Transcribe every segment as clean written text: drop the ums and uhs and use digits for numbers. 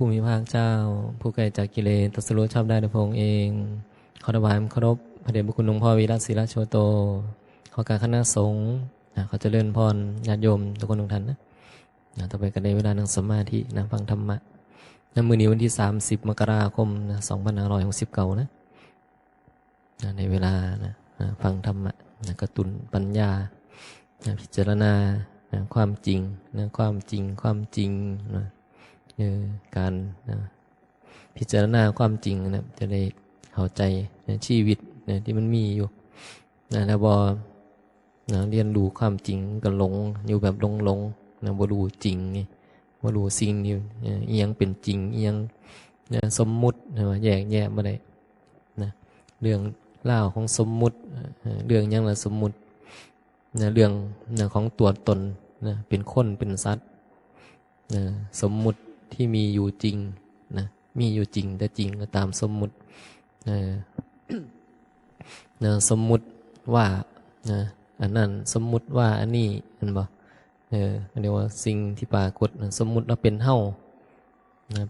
ผู้มีพระเจ้าผู้ไกลจากกิเลสตรัสรู้ชอบได้โดยพระองค์เองขอถวายเคารพพระเดชพระคุณหลวงพ่อวีระศิลโชโตขอการคณะสงฆ์ขอเจริญพรญาติโยมทุกคนทุกท่านนะต่อไปกันในเวลานั่งสมาธิฟังธรรมะมื้อนี้วันที่30มกราคม2569นะในเวลาฟังธรรมะกระตุ้นปัญญาพิจารณาความจริงความจริงการพิจารณาความจริงจะได้เข้าใจชีวิตที่มันมีอยู่แล้วพอเรียนรู้ความจริงก็หลงอยู่แบบหลงบ่รู้จริงบ่รู้สิ่งนี้อีหยังเป็นจริงอีหยังสมมุติแยกแยะบ่ได้เรื่องเล่าของสมมุติเรื่องหยังล่ะสมมุติเรื่องของตัวตนเป็นคนเป็นสัตว์สมมุติที่มีอยู่จริงมีอยู่จริงแต่จริงก็ตามสมมุติสมมุติว่าอันนั้นสมมุติว่าอันนี้เห็นบ่เรียกว่าสิ่งที่ปรากฏสมมุติว่าเป็นเฮา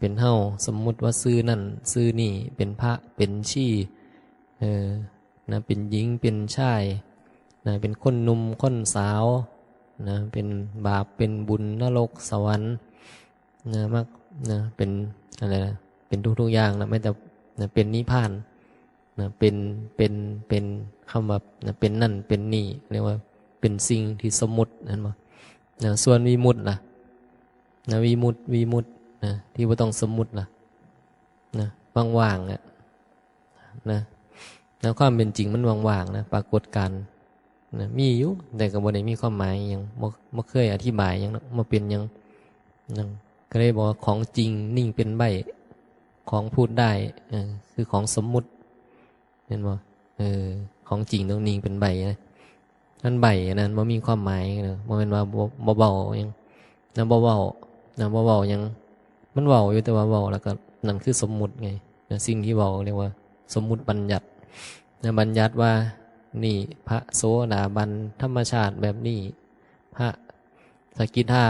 เป็นเฮาสมมุติว่าซื่อนั่นซื่อนี่เป็นพระเป็นชีเป็นหญิงเป็นชายเป็นคนหนุ่มคนสาวเป็นบาปเป็นบุญนรกสวรรค์มักเป็นอะไรเป็นทุกอย่างไม่แต่เป็นนิพพานเป็นคำว่าเป็นนั่นเป็นนี่เรียกว่าเป็นสิ่งที่สมมุตินั่นบ่ส่วนวิมุตติล่ะวิมุตติที่บ่ต้องสมมุติล่ะว่างๆความเป็นจริงมันว่างๆปรากฏการณ์มีอยู่แต่ก็บ่ได้มีความหมายหยังบ่เคยอธิบายหยังบ่เป็นหยังก็เลยบอกของจริงนิ่งเป็นใบของพูดได้คือของสมมุติเห็นบ่ของจริงต้องนิ่งเป็นใบนั่นใบนั้นบ่มีความหมายบ่แม่นว่าบ่เว้าหยังบ่เว้าหยังมันเว้าอยู่แต่ว่าเว้าแล้วก็นั่นคือสมมุติไงสิ่งที่เว้าเรียกว่าสมมุติบัญญัติบัญญัติว่านี่พระโสดาบันธรรมชาติแบบนี้พระสกิทา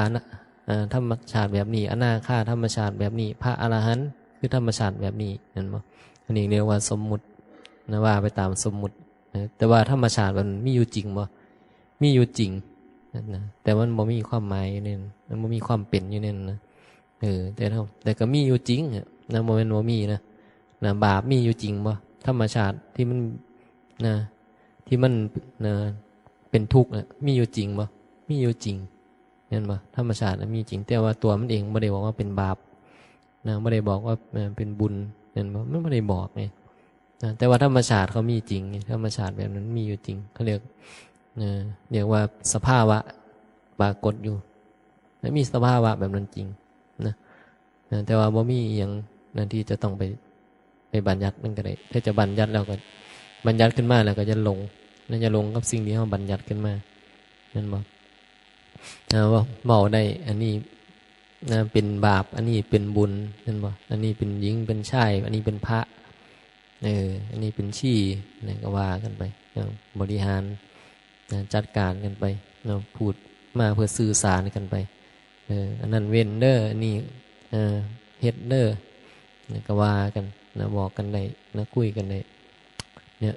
ธรรมชาติแบบนี้อนาคาธรรมชาติแบบนี้พระอรหันต์คือธรรมชาติแบบนี้นั่นบ่อันนี้เรียกว่าสมมุติว่าไปตามสมมุติแต่ว่าธรรมชาติมันมีอยู่จริงบ่มีอยู่จริงแต่มันบ่มีความหมายอยู่นี่มันบ่มีความเป็นอยู่นี่นะแต่ก็มีอยู่จริงบ่แม่นบ่มีนะบาปมีอยู่จริงบ่ธรรมชาติที่มันที่มันเป็นทุกข์มีอยู่จริงบ่มีอยู่จริงเห็นบ่ธรรมชาติมีจริงแต่ว่าตัวมันเองบ่ได้บอกว่าเป็นบาปบ่ได้บอกว่าเป็นบุญเห็นบ่มันบ่ได้บอกไงแต่ว่าธรรมชาติเขามีจริงธรรมชาติแบบนั้นมีอยู่จริงเขาเรียกว่าสภาวะปรากฏอยู่และมีสภาวะแบบนั้นจริงนะแต่ว่าบ่มีอย่างนั้นที่จะต้องไปบัญญัติมันก็ได้ถ้าจะบัญญัติแล้วก็บัญญัติขึ้นมาแล้วก็จะหลงจะหลงกับสิ่งที่เขาบัญญัติขึ้นมานั่นบ่ว่าเมาได้อันนี้เป็นบาปอันนี้เป็นบุญนั่นบ่อันนี้เป็นหญิงเป็นชายอันนี้เป็นพระอันนี้เป็นชีก็ว่ากันไปบริหารจัดการกันไปพูดมาเพื่อสื่อสารกันไปอันนั้นเว้นเด้ออันนี้เฮ็ดเด้อก็ว่ากันบอกกันได้คุยกันได้เนี่ย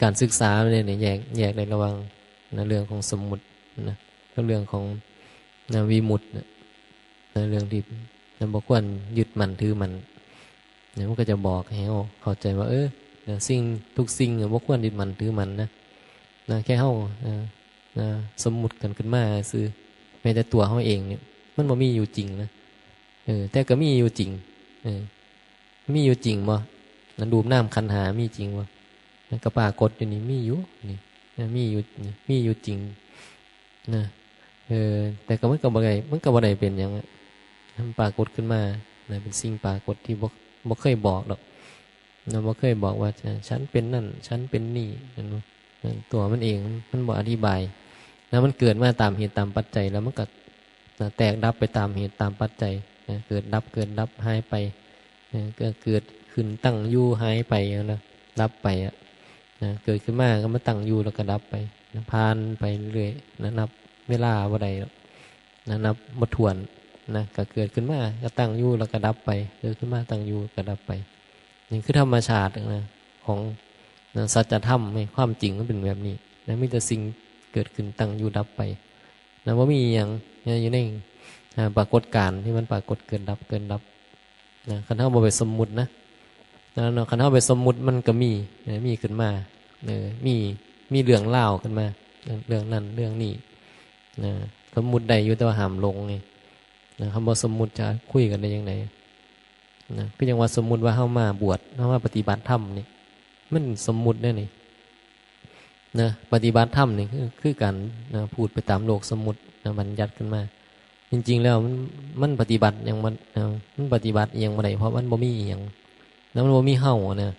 การศึกษาเนี่ยแยกในระหว่างเรื่องของสมมุติก็เรื่องของวิมุตติเรื่องที่บ่ควรยึดมั่นถือมั่นมันก็จะบอกให้เข้าใจว่าสิ่งทุกสิ่งบ่ควรยึดมั่นถือมั่นแค่เฮาสมมุติกันขึ้นมาซื่อแม้แต่ตัวเฮาเองเนี่ยมันบ่มีอยู่จริงนะแต่ก็มีอยู่จริงมีอยู่จริงบ่รูปนามขันธ์หามีจริงบ่ก็ปรากฏอยู่นี่มีอยู่นี่มีอยู่จริงนะแต่ก็มันก็บ่ได้เป็นหยังมันปรากฏขึ้นมาเป็นสิ่งปรากฏที่บ่เคยบอกหรอกบ่เคยบอกว่าฉันเป็นนั่นฉันเป็นนี่ตัวมันเองมันบ่อธิบายแล้วมันเกิดมาตามเหตุตามปัจจัยแล้วมันก็แตกดับไปตามเหตุตามปัจจัยเกิดดับหายไปเกิดขึ้นตั้งอยู่หายไปนะดับไปเกิดขึ้นมาก็มาตั้งอยู่แล้วก็ดับไปผ่านไปเรื่อยนับเวลาบ่ได้นับบ่ถ้วน นะก็เกิดขึ้นมาก็ตั้งอยู่แล้วก็ดับไปเกิดขึ้นมาตั้งอยู่ก็ดับไปนี่คือธรรมชาตินะของนะสัจธรรมในความจริงมันเป็นแบบนี้นะมีแต่สิ่งเกิดขึ้นตั้งอยู่ดับไปนะว่ามีอย่างอยู่ในปรากฏการณ์ที่มันปรากฏเกิดดับเกิดดับนะคันเท่าบ่ไปสมมุตินะคันเท่าไปสมมุติมันก็มีขึ้นมามีเรื่องเล่าขึ้นมาเรื่องนั้นเรื่องนี้นะสมมุติใดอยู่แต่ว่าห้ามลงไงนะคำว่าสมมุติจะคุยกันได้ยังไงนะก็ยังว่าสมมุติว่าเข้ามาบวชเข้ามาปฏิบัติธรรมนี่มันสมมุติได้นี่นะปฏิบัติธรรมนี่คือการนะพูดไปตามโลกสมมุตินะบัญญัติขึ้นมาจริงๆแล้วมันปฏิบัติอย่างมันปฏิบัติอย่างบ่ได้เพราะมันบ่มีอย่างแล้วมันบ่มีเฮานะ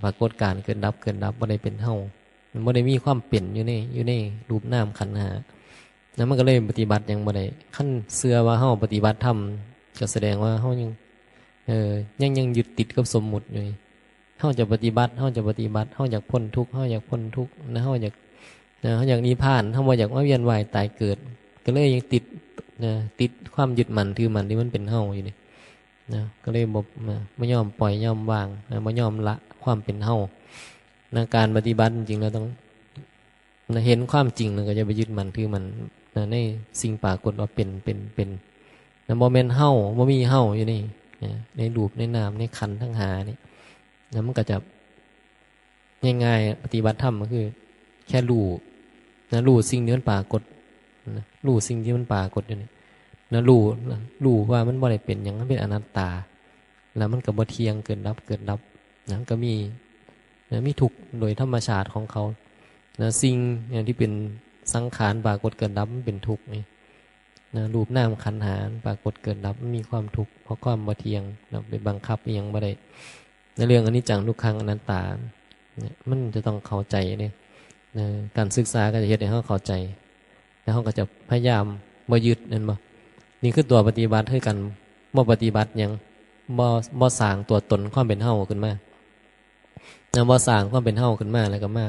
ปรากฏการณ์เกิดดับบ่ได้เป็นเฮามันบ่ได้มีความเป็นอยู่ในรูปนามขันธ์ห้าแล้วมันก็เลยปฏิบัติอย่างบ่ได้ขั้นเชื่อว่าเฮาปฏิบัติธรรมก็แสดงว่าเฮายังยึดติดกับสมมุติอยู่เฮาจะปฏิบัติเฮาอยากพ้นทุกข์เฮาอยากพ้นทุกข์นะเฮาอยากนิพพานเฮาบ่อยากมาเวียนว่ายตายเกิดก็เลยยังติดความยึดมั่นถือมั่นที่มันเป็นเฮาอยู่นี่นะก็เลยบ่ยอมปล่อยยอมวางนะบ่ยอมละความเป็นเฮานะการปฏิบัติจริงๆแล้วต้องนะเห็นความจริงแล้วก็จะไปยึดมั่นถือมั่นนะในสิ่งปรากฏว่าเป็นนะบ่แม่นเฮาบ่มีเฮาอยู่นี่นะในรูปในนามในขันธ์ทั้ง5นี่นะมันก็จะง่ายๆปฏิบัติธรรมก็คือแค่รู้สิ่งที่มันปรากฏนะรู้สิ่งที่มันปรากฏอยู่นี่นะรู้ว่ามันบ่ได้เป็นหยังมันเป็นอนัตตาแล้วมันก็บ่เที่ยงเกิดดับนะก็มีทุกข์โดยธรรมชาติของเขานะสิ่งอย่างที่เป็นสังขารปรากฏเกิดดับมันเป็นทุกข์นี่นะรูปนามขันธ์ห้าปรากฏเกิดดับมันมีความทุกข์เพราะความบ่เที่ยงนะไปบังคับอีหยังบ่ได้ในเรื่องอนิจจังทุกขังอนัตตาเนี่ยมันจะต้องเข้าใจเนี่ยการศึกษาก็จะเฮ็ดให้เขาเข้าใจแล้วเขาก็จะพยายามบ่ยึดนั่นบ่นี่คือตัวปฏิบัติคือกันบ่ปฏิบัติหยังบ่สร้างตัวตนความเป็นเฮาขึ้นมาบ่สร้างความเป็นเฮาขึ้นมาแล้วก็ม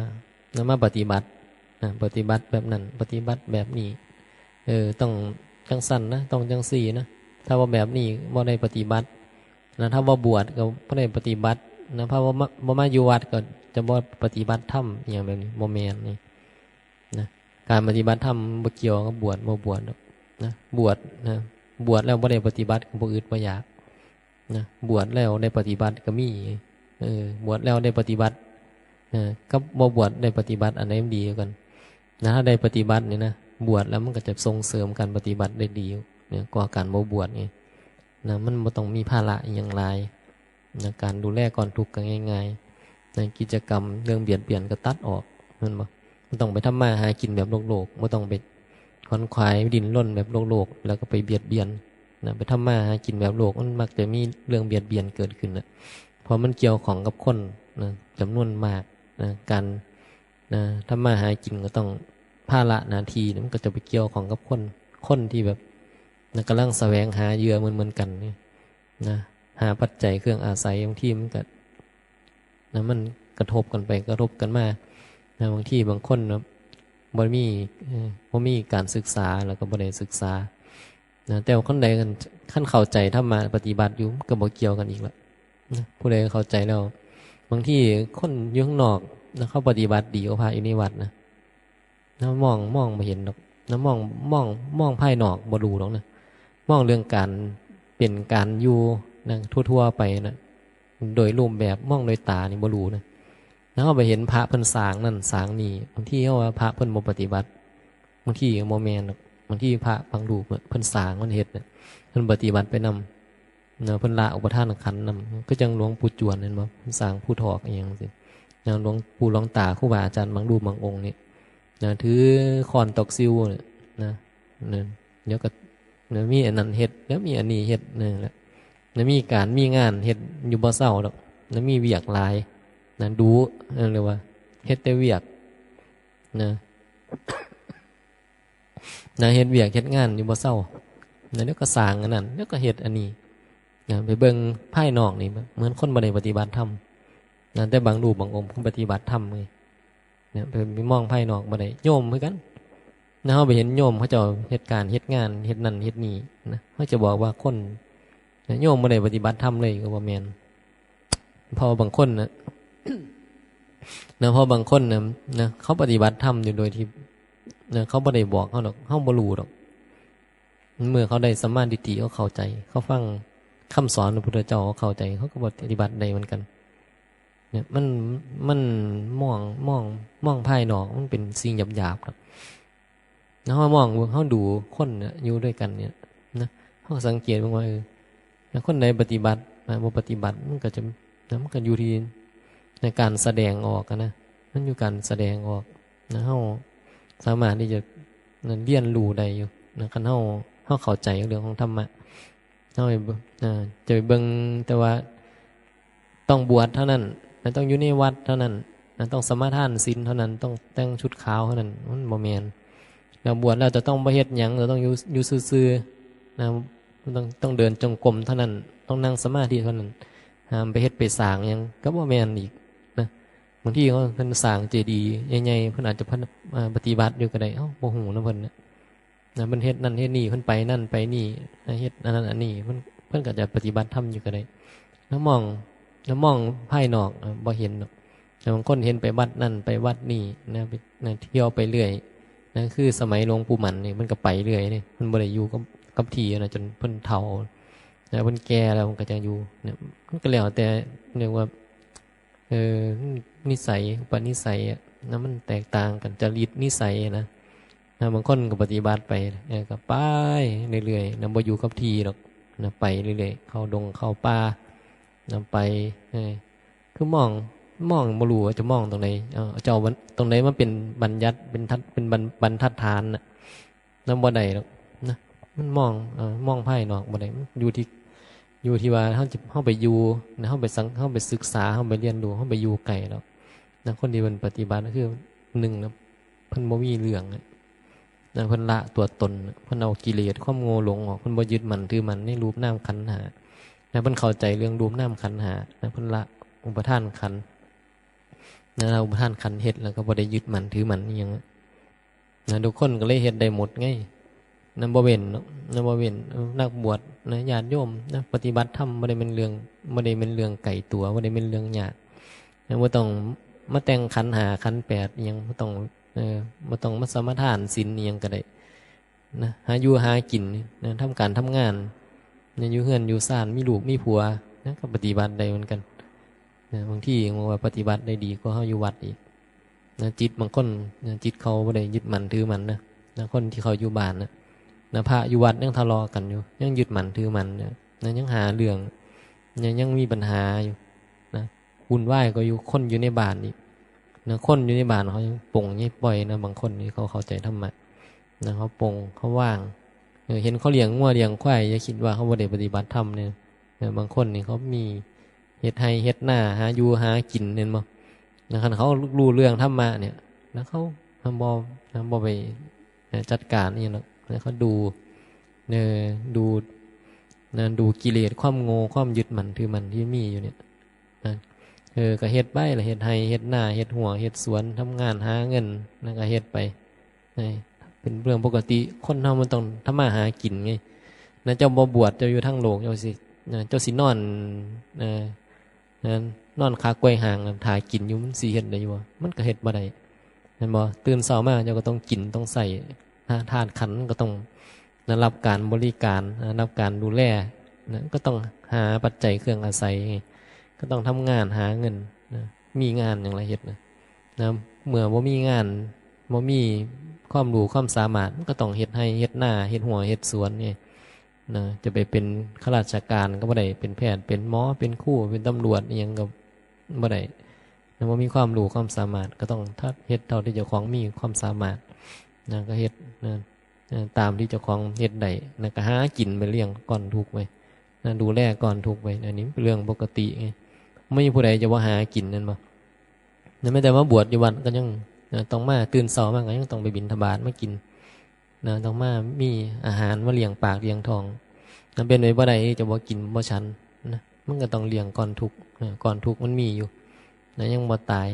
าปฏิบัติปฏิบัติแบบนั้นปฏิบัติแบบนี้ต้องจังสั่นนะต้องจังซี่นะถ้าว่าแบบนี้บ่ได้ปฏิบัตินะถ้าว่าบวชก็บ่ได้ปฏิบัตินะเพราะว่าบ่มาอยู่วัดก็จะบ่ปฏิบัติธรรมอย่างแบบนี้บ่แม่นนี่นะการปฏิบัติธรรมบ่เกี่ยวกับบวชบ่บวชนะบวชแล้วบ่ได้ปฏิบัติก็บ่อึดบ่อยากนะบวชแล้วได้ปฏิบัติก็มีบวชแล้วได้ปฏิบัติกับบ่บวชได้ปฏิบัติอันไหนมันดีกว่ากันนะถ้าได้ปฏิบัตินี่นะบวชแล้วมันก็จะส่งเสริมการปฏิบัติได้ดีเนี่ยกว่าการบ่บวชนี่นะมันบ่ต้องมีภาระอหยังหลายนะการดูแลก่อนทุกข์ก็ง่ายๆในกิจกรรมเรื่องเบียดเบียนก็ตัดออกมันบ่ต้องไปทำมาหากินแบบโลกบ่ต้องไปขวนขวายดิ้นรนแบบโลกแล้วก็ไปเบียดเบียนนะไปทำมาหากินแบบโลกมันมักจะมีเรื่องเบียดเบียนเกิดขึ้นนะเพราะมันเกี่ยวของกับคนนะจำนวนมากนะการนะทำมาหากินก็ต้องภาระหน้าที่มันก็จะไปเกี่ยวของกับคนที่แบบนะกำลังแสวงหาเหยื่อเหมือนกันนี่นะหาปัจจัยเครื่องอาศัยบางที่มันก็นะมันกระทบกันไปกระทบกันมานะบางที่บางคนนะบ่มีการศึกษาแล้วก็บ่ได้ศึกษานะแต่คนใดกันขั้นเข้าใจถ้ามาปฏิบัติอยู่ก็บ่เกี่ยวกันอีกแล้วนะผู้ใดเข้าใจแล้วบางที่คนอยู่ข้างนอกนะเขาปฏิบัติดีกว่าพระอยู่ในวัดนะมองบ่เห็นดอกนะมองภายนอกบ่รู้หรอกนะมองเรื่องการเป็นการอยู่นะทั่วๆไปนะโดยรูปแบบมองโดยตานี่บ่รู้นะแล้วเราไปเห็นพระเพิ่นสร้างนั่นสร้างนี่บางทีเขาว่าพระเพิ่นบ่ปฏิบัติบางทีก็บ่แม่นดอกบางทีพระบางรูปเพิ่นสร้างมันเฮ็ดน่ะเพิ่นปฏิบัติไปนำเพิ่นละอุปทานขันธ์นำก็จังหลวงปู่จวนนั่นบ่เพิ่นสร้างผู้ถอกอีหยังจังซี่อย่างหลวงปู่หลวงตาครูบาอาจารย์บางรูปบางองค์นี่นะถือค้อนตอกซิวเนี่ยนะนั่นเดี๋ยวก็นะมีอันนั้นเฮ็ดแล้วมีอันนี้เฮ็ดนั่นแหละนะมีการมีงานเฮ็ดอยู่บ่เศร้าดอกนะมีเวียกหลายนะดูเรียกว่าเฮ็ดแต่เวียกนะเฮ็ดเวียกเฮ็ดงานอยู่บ่เศร้านะเดี๋ยวก็สร้างอันนั้นเดี๋ยวก็เฮ็ดอันนี้นะไปเบิ่งภายนอกนี่เหมือนคนบ่ได้ปฏิบัติธรรมนะแต่บางรูปบางองค์เพิ่นปฏิบัติธรรมเลยเนี่ยไปมองภายนอกบ่ได้โยมเหมือนกัน นะเฮาไปเห็นโยมเขาเจ้าเฮ็ดการเฮ็ดงานเฮ็ดนั่นเฮ็ดนี่นะเขาจะบอกว่าคนโยมบ่ได้ปฏิบัติธรรมเลยก็บ่แม่นเพอบางคนนะเพอบางคนนะเขาปฏิบัติธรรมอยู่โดยที่นะเขาบ่ได้บอกเขาดอกเฮาบ่รู้ดอกเมื่อเขาได้สัมมาทิฏฐิเขาเข้าใจเขาฟังคำสอนของพระพุทธเจ้าเขาเข้าใจเขาก็ปฏิบัติได้เหมือนกันเนี่ยมันมองภายนอกมันเป็นสิ่งหยาบๆครับแล้วมองเขาดูคนเนี่ยอยู่ด้วยกันเนี่ยนะเขาสังเกตว่าคนใดปฏิบัติบ่ปฏิบัติมันก็จะมันก็อยู่ที่ในการแสดงออกนะมันอยู่การแสดงออกนะเขาสามารถที่จะเรียนรู้ได้อยู่นะคันเขาเข้าใจเรื่องของธรรมะเขาจะไปเบิ่งแต่ว่าต้องบวชเท่านั้นต้องอยู่ในวัดเท่านั้นต้องสมาทานศีลเท่านั้นต้องแต่งชุดขาวเท่านั้นมันบ่แม่นแล้วบวชแล้วจะต้องบ่เฮ็ดหยังเราต้องอยู่ซื่อๆนะต้องเดินจงกรมเท่านั้นต้องนั่งสมาธิเท่านั้นห้ามไปเฮ็ดไปสร้างหยังก็บ่แม่นอีกนะบางทีเขาเพิ่นสร้างเจดีย์ใหญ่ๆเพิ่นอาจจะปฏิบัติอยู่ก็ได้เอ้าบ่ฮู้นะเพิ่นนะเพิ่นเฮ็ดนั่นเฮ็ดนี่เพิ่นไปนั่นไปนี่เฮ็ดอันนั้นอันนี้เพิ่นก็จะปฏิบัติธรรมอยู่ก็ได้แล้วมองภายนอกบ่เห็นหรอกแต่บางคนเห็นไปวัดนั่นไปวัดนี่นะไปเที่ยวไปเรื่อยนั่นคือสมัยหลวงปู่หมันนี่มันก็ไปเรื่อยนี่มันบ่ได้อยู่กับที่นะจนเพิ่นเฒ่าแล้วเพิ่นแก่แล้วมันก็จะอยู่เนี่ยมันก็แล้วแต่เรียกว่านิสัยอุปนิสัยนะมันแตกต่างกันจริตนิสัยนะบางคนก็ปฏิบัติไปก็ไปเรื่อยๆนะบ่อยู่กับที่หรอกนะไปเรื่อยๆเข้าดงเข้าป่านำไปคือมองบ่รู้ว่าจะมองตรงไหนเจ้าตรงไหนมันเป็นบัญญัติเป็นบรรทัดฐานน่ะนำบ่ได้หรอกนะมันมองภายนอกบ่ได้อยู่ที่ว่าเฮาไปอยู่นะเฮาไปศึกษาเฮาไปเรียนรู้เฮาไปอยู่ไกลแล้วนะคนที่มันปฏิบัติก็คือ1นะเพิ่นบ่มีเรื่องนะเพิ่นละตัวตนเพิ่นเอากิเลสความโง่หลงออกเพิ่นบ่ยึดมั่นถือมั่นในรูปนามขันธ์ห้าเพิ่นเข้าใจเรื่องรูปนามขันธ์ห้าเพิ่นละอุปทานขันธ์เราอุปทานขันธ์เฮ็ดแล้วก็บ่ได้ยึดมั่นถือมั่นอีหยังทุกคนก็เลยเฮ็ดได้หมดไงนั่นบ่เว้นเนาะนั่นบ่เว้นนักบวชนะญาติโยมนะปฏิบัติธรรมบ่ได้เป็นเรื่องไกลตัวบ่ได้เป็นเรื่องยากบ่ต้องมาแต่งขันธ์ห้าขันธ์8อีหยังบ่ต้องบ่ต้องมาสมาทานศีลอีหยังก็ได้นะหาอยู่หากินนะทำการทำงานอยู่เฮือนอยู่ซ่านมีลูกมีผัวนะก็ปฏิบัติได้เหมือนกันนะบางที่มองว่าปฏิบัติได้ดีก็เฮาอยู่วัดอีกนะจิตบางคนนะจิตเขาบ่ได้ยึดมั่นถือมั่นนะคนที่เขาอยู่บ้านนะพระอยู่วัดยังทะเลาะกันอยู่ยังยึดมั่นถือมั่นนะยังหาเรื่องยังมีปัญหาอยู่นะวุ่นวายก็อยู่คนอยู่ในบ้านอีกนะคนอยู่ในบ้านเขายังปลงยังปล่อยนะบางคนนี่เขาเข้าใจธรรมะนะเขาปลงเขาว่างเห็นเขาเลี้ยงงัวเลี้ยงควายอย่าคิดว่าเขาบ่ได้ปฏิบัติธรรมเนี่ยบางคนนี่เขามีเฮ็ดให้เฮ็ดหน้าหาอยู่หากินเนี่ยบ่นะครับเขารู้เรื่องธรรมะเนี่ยแล้วเขาบ่ไปจัดการนี่หรอกแล้วเขาดูดูกิเลสความโง่ความยึดมั่นถือมั่นที่มีอยู่เนี่ยก็เฮ็ดไปล่ะเฮ็ดให้เฮ็ดหน้าเฮ็ดหัวเฮ็ดสวนทำงานหาเงินแล้วก็เฮ็ดไปเป็นเรื่องปกติคนเฮามันต้องทำมาหากินไงนะเจ้าบ่บวชเจ้าอยู่ทั้งโลกเจ้าสินอนนอนคากล้วยห่างถ่ายกินอยู่มันสิเฮ็ดได้อยู่มันก็เฮ็ดบ่ได้แม่นบ่ตื่นเช้ามาเจ้าก็ต้องกินต้องใส่ทานขันก็ต้องรับการบริการรับการดูแลนะก็ต้องหาปัจจัยเครื่องอาศัยก็ต้องทำงานหาเงินนะมีงานอย่างไรเฮ็ดนะเมื่อบ่มีงานบ่มีความรู้ความสามารถก็ต้องเฮ็ดให้เฮ็ดหน้าเฮ็ดหัวเฮ็ดสวนนี่นะจะไปเป็นข้าราชการก็บ่ได้เป็นแพทย์เป็นหมอเป็นครูเป็นตำรวจอีหยังก็บ่ได้นะบ่มีความรู้ความสามารถก็ต้องเฮ็ดเท่าที่เจ้าของมีความสามารถนะก็เฮ็ดนะตามที่เจ้าของเฮ็ดได้นะก็หากินไปเลี้ยงก่อนทุกข์ไว้นะดูแลก่อนทุกข์ไว้อันนี้เป็นเรื่องปกติไงไม่มีผู้ใดจะว่าหากินนั่นบ่นะแม้แต่ว่าบวชอยู่วัดก็ยังต้องมาตื่นเช้ามาก็ยังต้องไปบิณฑบาตมากินนะต้องมามีอาหารมาเลี้ยงปากเลี้ยงท้องนั่นเป็นไว้บ่ได้จะบ่กินบ่ฉันนะมันก็ต้องเลี้ยงก่อนทุกข์ก่อนทุกข์มันมีอยู่นะยังบ่ตาย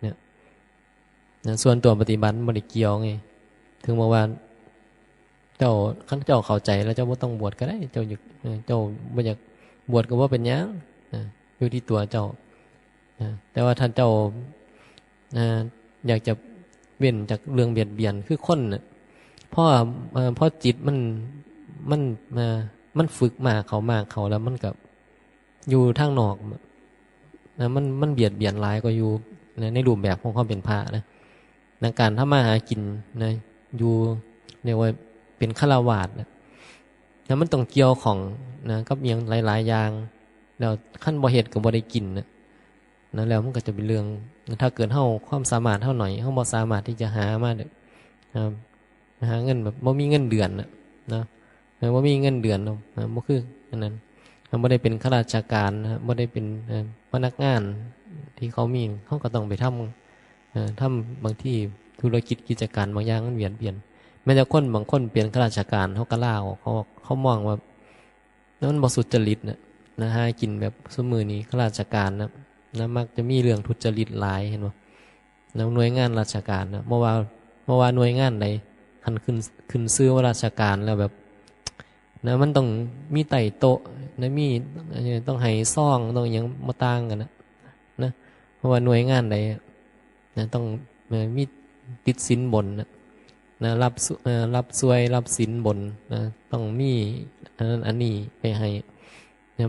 เนี่ยนะส่วนตัวปฏิบัติบ่ได้เกี่ยวไง ถึงบอกว่าเจ้าคันเจ้าเข้าใจแล้วเจ้าบ่ต้องบวชก็ได้เจ้าอยากเจ้าบ่อยากบวชก็บ่เป็นหยังอยู่ที่ตัวเจ้าแต่ว่าท่านเจ้าอยากจะเว้นจากเรื่องเบียดเบียนคือคนน่ะเพราะจิตมันมันฝึกมาเขาแล้วมันกับอยู่ทางนอกนะมันเบียดเบียนหลายกว่าอยู่ในรูปแบบของความเป็นพระนะในการทำมาหากินนะอยู่เรียกว่าเป็นฆราวาสนะมันต้องเกี่ยวของนะกับอย่างหลายๆอย่างแล้วขั้นบ่เฮ็ดก็บ่ได้กินนะแล้วมันก็จะเป็นเรื่องถ้าเกิดเฮาความสามารถเฮาหน่อยเฮาบ่สามารถที่จะหามาได้หาเงินแบบบ่มีเงินเดือนนะบ่มีเงินเดือนบ่คืออันนั้นบ่ได้เป็นข้าราชการนะบ่ได้เป็นพนักงานที่เขามีเขาก็ต้องไปทำบางที่ธุรกิจกิจการบางอย่างมันเวียนเปลี่ยนแม้แต่คนบางคนเปลี่ยนข้าราชการเขาก็ลาออกเขามองว่ามันบ่สุจริตนะหากินแบบซุมื้อนี้ข้าราชการนะมักจะมีเรื่องทุจริตหลายเห็นบ่หน่วยงานราชการนะเมื่อว่าหน่วยงานใดคันขึ้นชื่อว่าราชการแล้วแบบมันต้องมีไต่โต๊ะมีต้องให้ซ่องต้องหยังบ่ต่างกันนะเพราะว่าหน่วยงานใดต้องมีติดสินบนรับสวยรับสินบนต้องมีอันนี้ไปให้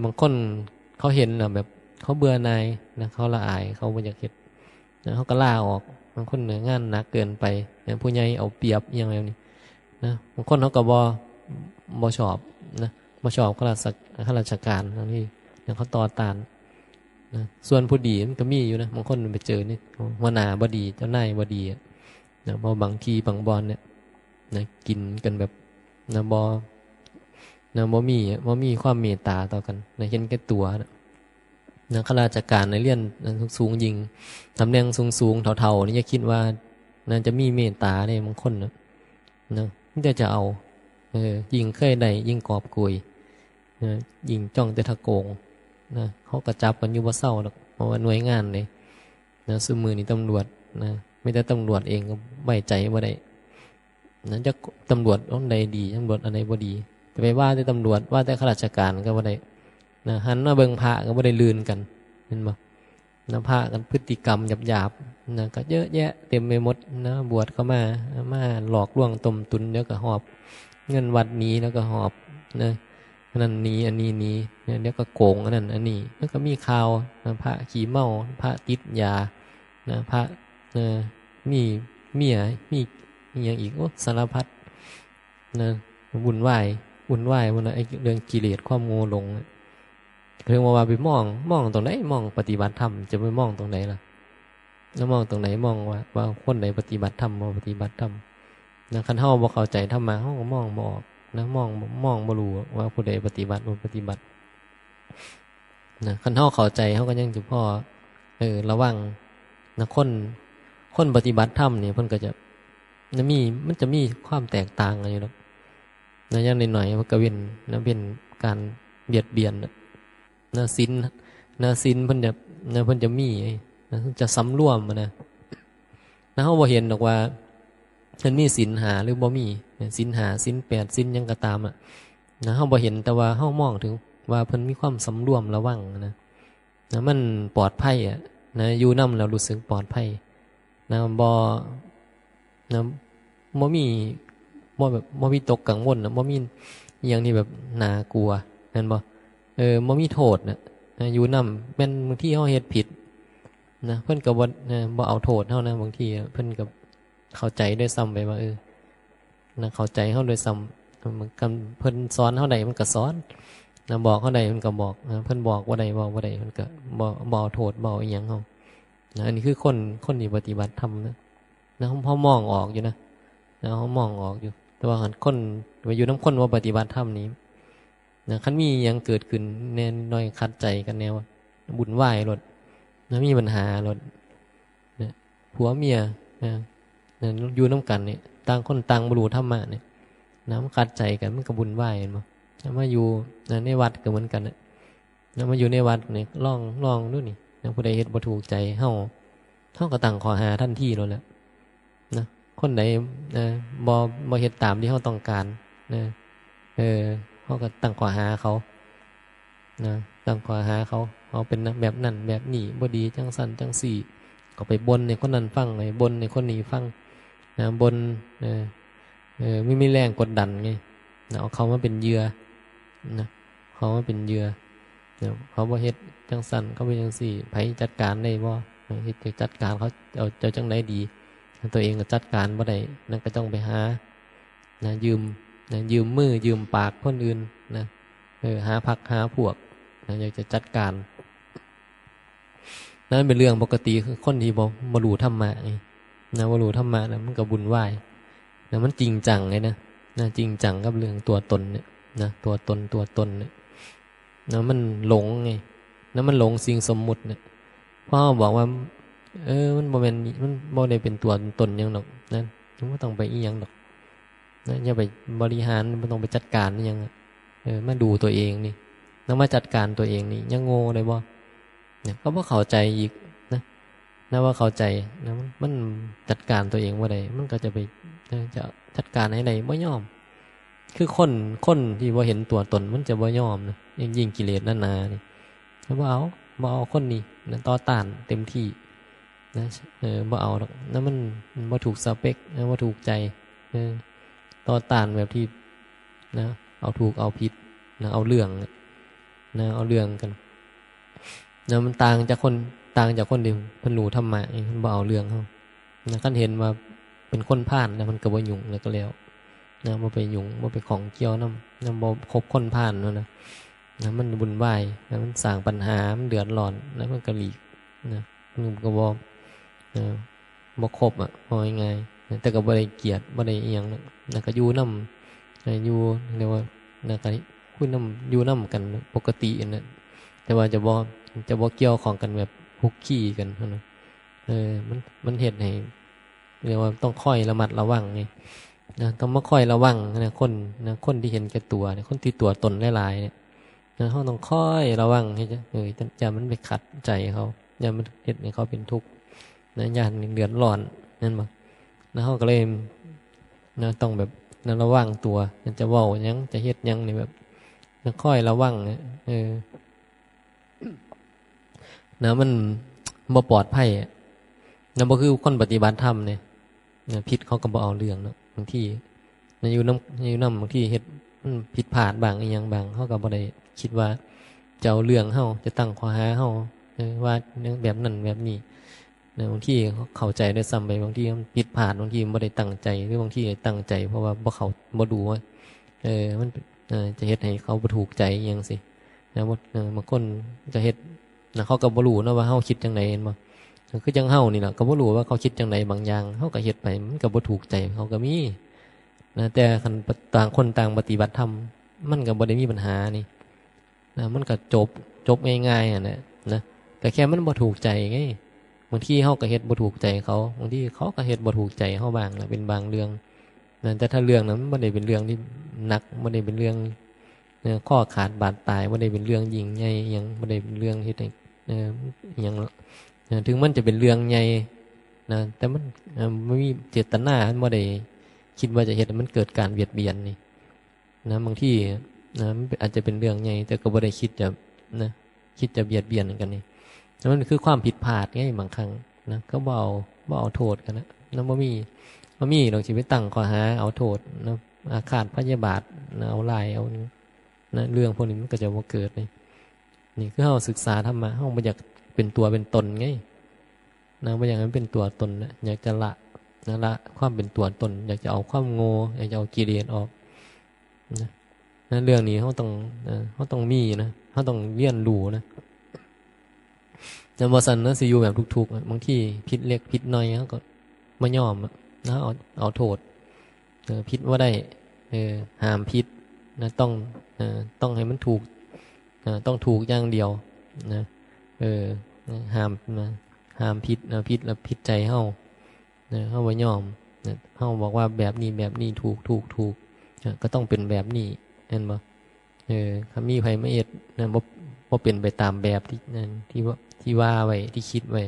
บางคนเขาเห็นแบบเขาเบื่อหน่ายเขาละอายเขาบ่อยากเฮ็ดเขาก็ลาออกบางคนงานหนักเกินไปผู้ใหญ่เอาเปรียบอย่างแบบนี้บางคนเขาก็บ่ชอบบ่ชอบข้าราชการบางทีเขาต่อต้านส่วนผู้ดีมันก็มีอยู่นะบางคนไปเจอนี่หัวหน้าบ่ดีเจ้านายบ่ดีเพราะบางทีบางบอนเนี่ยกินกันแบบบ่มีความเมตตาต่อกันเห็นแก่ตัวข้าราชการในเรียนสูงยิงตำแหน่งสูงเท่าๆนี่จะคิดว่าจะมีเมตตาในบางคนมันจะเอายิงเคยได้ยิงกอบกุยยิงจ้องแต่ทะโกงเขากระจับกันอยู่บ่เศร้าหรอกเพราะว่าหน่วยงานเลยซุมือนี่ตำรวจไม่แต่ตำรวจเองก็ไว้ใจบ่ได้จะตำรวจอันใดดีตำรวจอันใดบ่ดีจะไปว่าแต่ตำรวจว่าแต่ข้าราชการก็บ่ได้หันมาเบิ่งพระก็บ่ได้ลื่นกันเห็นบ่พระกันพฤติกรรมหยาบๆก็เยอะแยะเต็มไปหมดบวชเข้ามาหลอกลวงต้มตุนเดี๋ยวก็หอบเงินวัดนี้แล้วก็หอบนั่นนี้อันนี้นี้เดี๋ยวก็โกงอันนั้นอันนี้แล้วก็มีข่าวพระขี้เมาพระติดยาพระมีเมียมีอย่างอีกสารพัดวุ่นวายวันไอ้เรื่องกิเลสความโง่หลงเรื่องว่าไปมองตรงไหนมองปฏิบัติธรรมจะไปมองตรงไหนล่ะแล้วมองตรงไหนมองว่าคนไหนปฏิบัติธรรมบ่ปฏิบัติธรรมคันเฮาบ่เข้าใจธรรมะเฮาก็มองบ่ออกมองบ่รู้ว่าผู้ใดปฏิบัติบ่ปฏิบัติคันเฮาเข้าใจเฮาก็ยังสิพอระวังคนปฏิบัติธรรมนี่เพิ่นก็จะมันจะมีความแตกต่างกันอยู่แล้วอย่างน้อยๆมันก็เป็นการเบียดเบียนศีลเพิ่นจะมีจะสำรวมเฮาบ่เห็นดอกว่ามันมีศีล5หรือบ่มีศีล5ศีล8ศีลหยังก็ตามเฮาบ่เห็นแต่ว่าเฮามองถึงว่าเพิ่นมีความสำรวมระวังมันปลอดภัยอยู่นำแล้วรู้สึกปลอดภัยบ่มีแบบบ่มีตกกังวลบ่มีอย่างนี้แบบน่ากลัวนั่นบ่บ่มีโทษอยู่นำแม่นบางทีเฮาเฮ็ดผิดเพิ่นก็บ่เอาโทษเฮาบางทีเพิ่นก็เข้าใจด้วยซ้ำไปว่าเข้าใจเฮาด้วยซ้ำมันเพิ่นสอนเฮาได้มันก็สอนบอกเฮาได้มันก็บอกเพิ่นบอกว่าใดบอกว่าใดมันก็บ่เอาโทษบ่เอาอีหยังเฮาอันนี้คือคนที่ปฏิบัติธรรมพอมองออกอยู่เขามองออกอยู่แต่ว่าคนไปอยู่น้ำคนว่าปฏิบัติธรรมนี้คันมียังเกิดขึ้นแน่น้อยขัดใจกันแนวบุญไหวรถมีปัญหารถผัวเมียอยู่น้ำกันเนี่ยต่างคนต่างบรรลุธรรมะเนี่ยมันขัดใจกันมันก็บุญไหวมั้งมาอยู่ในวัดก็เหมือนกันมาอยู่ในวัดเนี่ยลองดูนี่ผู้ใดเฮ็ดบ่ถูกใจเฮาก็ตั้งข้อหาทันทีแล้วแหละข คนใดบ่บ่เฮ็ดตามที่เขาต้องการนะเขาก็ตั้งข้อหาเขานะตั้งข้อหาเขาเป็นแบบนั้นแบบนี้บ่ดีจังสั่นจังสี่ก็ไปบ่นในคนนั้นฟังไปบ่นในคนนี้ฟังนะบ่นไม่มีแรงกดดันไงนะเอาเขามาเป็นเหยื่อนะเขามาเป็นเหยื่อเขาบ่เฮ็ดจังสั่นเขาเป็นจังสี่ไผจัดการได้บ่เฮ็ดจัดการเขาเอาจังได๋ดีตัวเองก็จัดการบ่ได้นั่นก็ต้องไปหานะยืมมือยืมปากคนอื่นนะหาพรรคหาพวกนะอยากจะจัดการนั่นเป็นเรื่องปกติคือคนที่บ่รู้ธรรมะไงนะบ่รู้ธรรมะนะมันก็บุญวายนะมันจริงจังเลยนะจริงจังกับเรื่องตัวตนเนี่ยนะตัวตนเนี่ยนะมันหลงไงนะมันหลงสิ่งสมมุติเนี่ยพ่อบอกว่ามันบ่แม่นมันบ่ได้เป็นตัวตนหยังดอกนะมันบ่ต้องไปอีหยังดอกนะอย่าไปบริหารบ่ต้องไปจัดการอีหยังมาดูตัวเองนี่แล้วมาจัดการตัวเองนี่ยังโง่ได้บ่เนี่ยก็บ่เข้าใจอีกนะว่าเข้าใจนะมันจัดการตัวเองบ่ได้มันก็จะไปจะจัดการให้ได้บ่ยอมคือคนที่บ่เห็นตัวตนมันจะบ่ยอมนะยิ่งกิเลสหนาๆนี่บ่เอาคนนี้นะต่อต้านเต็มที่นะบ่เอาดอกนะมันบ่ถูกสเปคนะบ่ถูกใจต่อต้านแบบที่นะเอาถูกเอาผิดนะเอาเรื่องนะเอาเรื่องกันนะมันต่างจากคนที่เพิ่นรู้ธรรมะเพิ่นบ่เอาเรื่องเฮานะคันเห็นว่าเป็นคนพาลนะมันก็บ่ยุ่งแล้วก็แล้วนะบ่ไปยุ่งบ่ไปของเกี่ยวนำบ่คบคนพาลนะมันวุ่นวายนะมันสร้างปัญหามันเดือดร้อนแล้วมันก็หลีกนะมันก็บ่คบว่าง่ายๆแต่ก็บ่ได้เกลียดบ่ได้อีหยังนะก็อยู่นำอยู่เรียกว่านะก็คุยนำอยู่นำกันปกตินะแต่ว่าจะบ่เกี่ยวของกันแบบคุกคีกันนะมันเฮ็ดให้เรียกว่าต้องค่อยระมัดระวังไงนะต้องมาค่อยระวังนะคนที่เห็นแก่ตัวเนี่ยคนที่ตัวตนหลายๆเนี่ยนะเฮาต้องค่อยระวังให้จะมันไปขัดใจเขาอย่ามันเฮ็ดให้เขาเป็นทุกข์นะญาติเดือดร้อนนั่นบ่นะเฮาก็เลยนะต้องแบบนะระวังตัวจะเว้าหยังจะเฮ็ดหยังนี่แบบนะค่อยระวังนะมันบ่ปลอดภัยนะบ่คือคนปฏิบัติธรรมเนี่ยนะผิดเขาก็บ่เอาเรื่องเนาะบางทีนะอยู่นำบางทีเฮ็ดมันผิดพลาดบางอีหยังบางเขาก็บ่ได้คิดว่าจะเอาเรื่องเฮาจะตั้งข้อหาเฮาว่าแบบนั้นแบบนี้นะบางทีเข้าใจได้ซ้ำไปบางทีมันผิดพลาดบางทีมันบ่ได้ตั้งใจหรือบางทีตั้งใจเพราะว่าบ่ดูว่ามันจะเฮ็ดให้เขาบ่ถูกใจอีหยังสินะบางคนจะเฮ็ดนะเขาก็บ่รู้นะว่าเฮาคิดจังได๋แม่นบ่คือจังเฮานี่ล่ะก็บ่รู้ว่าเขาคิดจังไดบางอย่างเฮาก็เฮ็ดไปมันก็บ่ถูกใจเขาก็มีนะแต่คันต่างคนต่างปฏิบัติธรรมมันก็บ่ได้มีปัญหานี่นะมันก็จบง่ายๆนะแต่แค่มันบ่ถูกใจไงบางทีเฮาก็เฮ็ดบ่ถูกใจเขาบางทีเขาก็เฮ็ดบ่ถูกใจเฮาบ้างนะเป็นบางเรื่องนะแต่ถ้าเรื่องนั้นมันบ่ได้เป็นเรื่องที่หนักบ่ได้เป็นเรื่องข้อขาดบาดตายบ่ได้เป็นเรื่องยิ่งใหญ่หยังบ่ได้เป็นเรื่องเฮ็ดให้หยังถึงมันจะเป็นเรื่องใหญ่นะแต่มันไม่มีเจตนาบ่ได้คิดว่าจะเฮ็ดให้มันเกิดการเบียดเบียนนี่นะบางทีนะมันอาจจะเป็นเรื่องใหญ่แต่ก็บ่ได้คิดจะเบียดเบียนกันนี่แล้วมันคือความผิดพลาดไงบางครั้งนะก็บ่เอาโทษกันนะบ่มีดอกสิไปตั้งข้อหาเอาโทษนะอาฆาตพยาบาทนะเอาลายเอานะเรื่องพวกนี้มันก็จะบ่เกิดนี่คือเฮาศึกษาธรรมะเฮาบ่อยากเป็นตัวเป็นตนไงนะบ่อยากให้มันเป็นตัวตนนะอยากจะละความเป็นตัวตนอยากจะเอาความโง่อยากจะเอากิเลสออกนะเรื่องนี้เขาต้องมีนะเขาต้องเรียนรู้นะแต่บ่ซั่นนะสิอยู่แบบทุกๆบางทีผิดเล็กผิดน้อยเขาก็บ่ยอมนะเอาโทษผิดบ่ได้ห้ามผิดนะต้องให้มันถูกต้องถูกอย่างเดียวนะห้ามผิดผิดแล้วผิดใจเฮาเฮาบ่ยอมเฮาบอกว่าแบบนี้ถูกก็ต้องเป็นแบบนี้เห็นบ่ถ้ามีไผมาเฮ็ดนะบ่เป็นไปตามแบบที่ว่าไว้ที่คิดไว้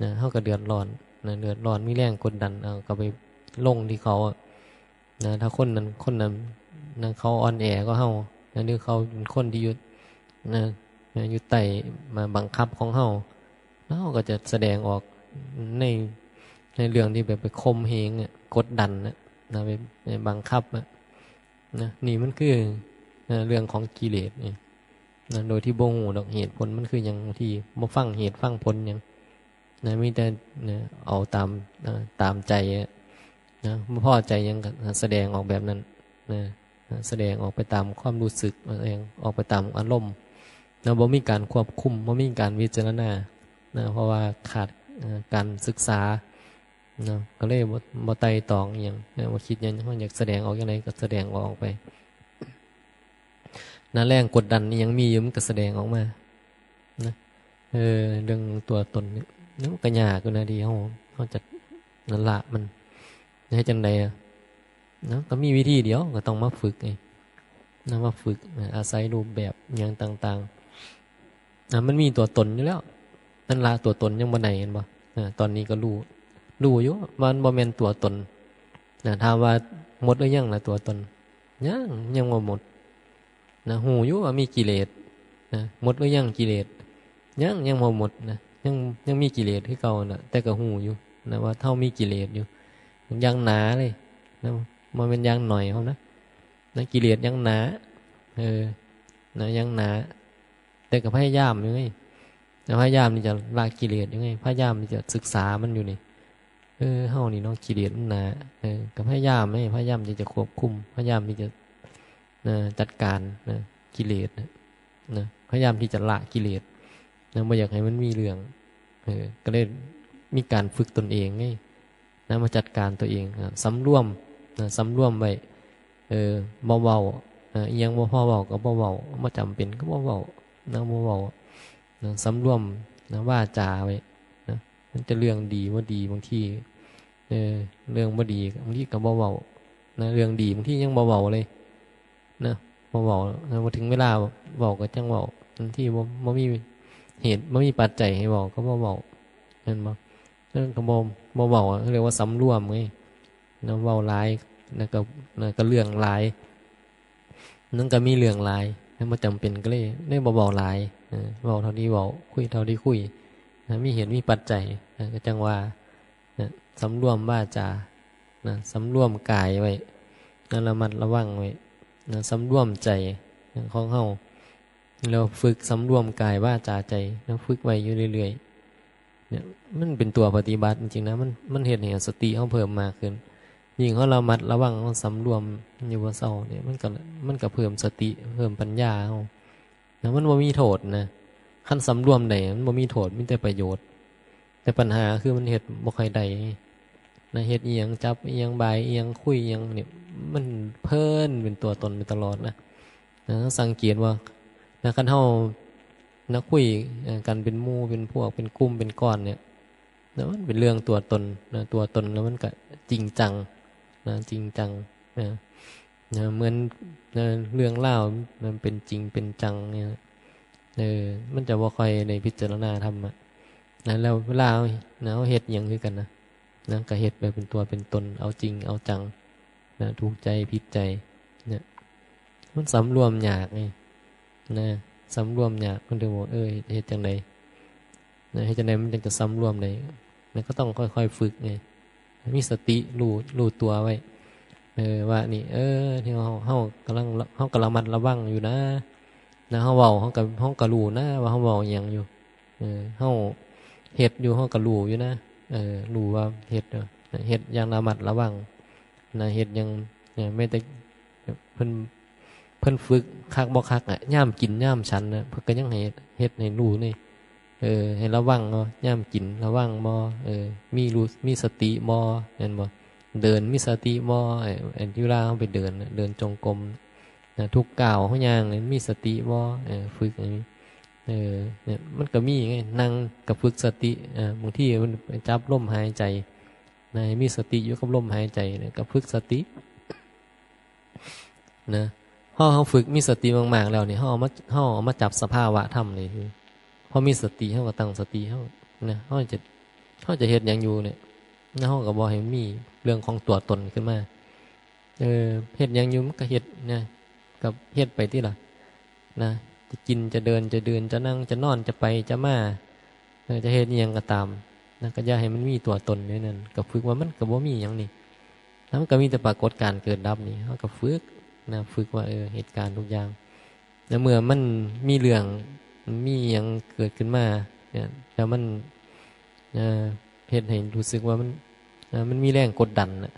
นะเฮาก็เดือดร้อนมีแรงกดดันเอาก็ไป ลงที่เขานะถ้าคนนั้นนะเขาอ่อนแอก็เฮานะหรือเขาเป็นคนที่นะอยู่ใต้มาบังคับของเฮาแล้วเราก็จะแสดงออกในเรื่องที่แบบไปข่มเหงกดดันนะไปบังคับนะนี่มันคือเรื่องของกิเลสนี่นะโดยที่บ่ฮู้ดอกเหตุผลมันคือหยังที่บ่ฟังเหตุฟังผลหยังนะมีแต่นะเอาตามใจนะบ่พอใจหยังก็แสดงออกแบบนั้นนะแสดงออกไปตามความรู้สึกแสดงออกไปตามอารมณ์นะบ่มีการควบคุมบ่มีการวิจารณานะเพราะว่าขาดการศึกษานะก็เลยบ่ไต่ตองอหยังนะบ่คิดหยังว่าอยากแสดงออกจังไดก็แสดงออกไปนะแรงกดดันนี่ยังมีอยู่มันก็แสดงออกมานะเรื่องตัวตนนี่มันก็ยากอยู่นะดีเฮาจะนั่นละมันให้จังไดอ่ะนะก็มีวิธีเดียวก็ต้องมาฝึกไงนะมาฝึกอาศัยรูปแบบอย่างต่างๆนะมันมีตัวตนอยู่แล้วนั่นละตัวตนยังบ่ไหนเห็นบ่ตอนนี้ก็รู้อยู่มันบ่แม่นตัวตนนะถามว่าหมดหรือยังล่ะตัวตนยังบ่หมดนะหูอยู่ว่ามีกิเลสนะหมดหรือยังกิเลสยังบ่หมดนะยังมีกิเลสที่เก่าน่ะแต่ก็หูอยู่นะว่าเท่ามีกิเลสอยู่ยังหนาเลยนะมันเป็นยังหน่อยเขานะกิเลสยังหนานะยังหนาแต่ก็พยายามอยู่ไงพยายามที่จะละกิเลสอยู่ไงพยายามที่จะศึกษามันอยู่นี่เฮานี่เนาะกิเลสมันหนาก็พยายามพยายามที่จะควบคุมพยายามที่จะจัดการกิเลสนะพยายามที่จะละกิเลสนะไม่อยากให้มันมีเรื่องก็เลยมีการฝึกตนเองไงนะมาจัดการตัวเองสำรวมสำรวมไว้เบาๆยังบ่พอเบาก็บ่เบาบ่จำเป็นก็บ่เบานะบ่เบานะสำรวมนะว่าจาไว้นะมันจะเรื่องดีว่าดีบางทีเรื่องบ่ดีบางทีก็บ่เบานะเรื่องดีบางทียังบ่เบาเลยนะบ่เบาพอถึงเวลาเบาก็จังเบาบางทีบ่มีเหตุบ่มีปัจจัยให้เบาก็บ่เบาเห็นบ่เรื่องก็บ่เบาเรียกว่าสำรวมไงนะเบาหลายนะก็เรื่องหลายนั่นก็มีเรื่องหลายแล้วบ่จำเป็นก็เลยได้เบาหลายเบาเท่านี้เบาคุยเท่าที่คุยนะมีเหตุมีปัจจัยก็จังว่านะสำรวมว่าจานะสำรวมกายไว้นะระมัดระวังไว้นะสำรวมใจของเฮาเราฝึกสำรวมกายว่าจาใจแล้วฝึกไว้อยู่เรื่อยๆเนี่ยมันเป็นตัวปฏิบัติจริงๆนะมันเห็นให้สติเฮาเพิ่มมากขึ้นยิ่งเฮาระมัดระวังเฮาสำรวมอยู่บ่เศร้าเนี่ยมันก็เพิ่มสติเพิ่มปัญญาเฮานะมันบ่มีโทษนะคันสำรวมได้มันบ่มีโทษมีแต่ประโยชน์แต่ปัญหาคือมันเฮ็ดบ่ค่อยได้นะเฮ็ดอีหยังจับอีหยังบายอีหยังคุยอีหยังเนี่ยมันเพิ่นเป็นตัวตนไปตลอดนะสังเกตว่านะคันเฮานะคุยกันเป็นหมู่เป็นพวกเป็นกลุ่มเป็นก้อนเนี่ยแล้วมันเป็นเรื่องตัวตนนะตัวตนแล้วมันก็จริงจังนะจริงจังนะเหมือนเรื่องเล่ามันเป็นจริงเป็นจังเนี่ยมันจะบ่ค่อยในพิจารณาธรรมะนะแล้วเวลาเฮาเฮ็ดหยังคือกันนะก็เฮ็ดแบบเป็นตัวเป็นตนเอาจริงเอาจังนะถูกใจผิดใจเนี่ยมันสำรวมยากไงนะสำรวมยากมันถึงบอกเฮ็ดจังได๋นะเฮ็ดจังได๋มันจึงจะสำรวมได้มันก็ต้องค่อยๆฝึกไงมีสติรู้ตัวไว้ว่านี่ที่เฮากำลังระมัดระวังอยู่นะเฮาเว้าเฮาก็รู้นะว่าเฮาเว้าหยังอยู่เฮาเฮ็ดอยู่เฮาก็รู้อยู่นะรู้ว่าเฮ็ดอย่างระมัดระวังนะเฮ็ดอย่างแม้แต่เพิ่นฝึกคักบ่คักย่ามกินย่ามฉันนะเพิ่นก็ยังให้เฮ็ดให้รู้นี่ให้ระวังเนาะย่ามกินระวังบ่มีสติบ่เห็นบ่เดินมีสติบ่เวลาเฮาไปเดินจงกรมนะทุกก้าวเฮาย่างมีสติบ่ฝึกอย่างนี้เนี่ยมันก็มีไงนั่งก็ฝึกสติบางทีมันไปจับลมหายใจนะมีสติอยู่กับลมหายใจเนี่ยก็ฝึกสตินะพอเฮาฝึกมีสติมากๆแล้วนี่เฮาเอามาจับสภาวะธรรมนี่พอมีสติเฮาก็ตั้งสติเฮานะเฮาจะเฮ็ดหยังอยู่เนี่ย นะเฮาก็บ่ให้มีเรื่องของตัวตนขึ้นมาเฮ็ดหยังอยู่มันก็เฮ็ดนะกับเฮ็ดไปที่ล่ะนะจะกินจะเดินจะเดินจะนั่งจะนอนจะไปจะมาจะเฮ็ดอิหยังก็ตามนะก็อย่าให้มันมีตัวตนด้วยนั่นก็ฝึกว่ามันก็บ่มีหยังนี่แล้วมันก็มีแต่ปรากฏการณ์เกิดดับนี่เฮาก็ฝึกนะฝึกว่าเหตุการณ์ทุกอย่างแล้วเมื่อมันมีเรื่องมีหยังเกิดขึ้นมาเนี่ยแล้วมันเฮ็ดให้รู้สึกว่ามันมีแรงกดดันน่ะ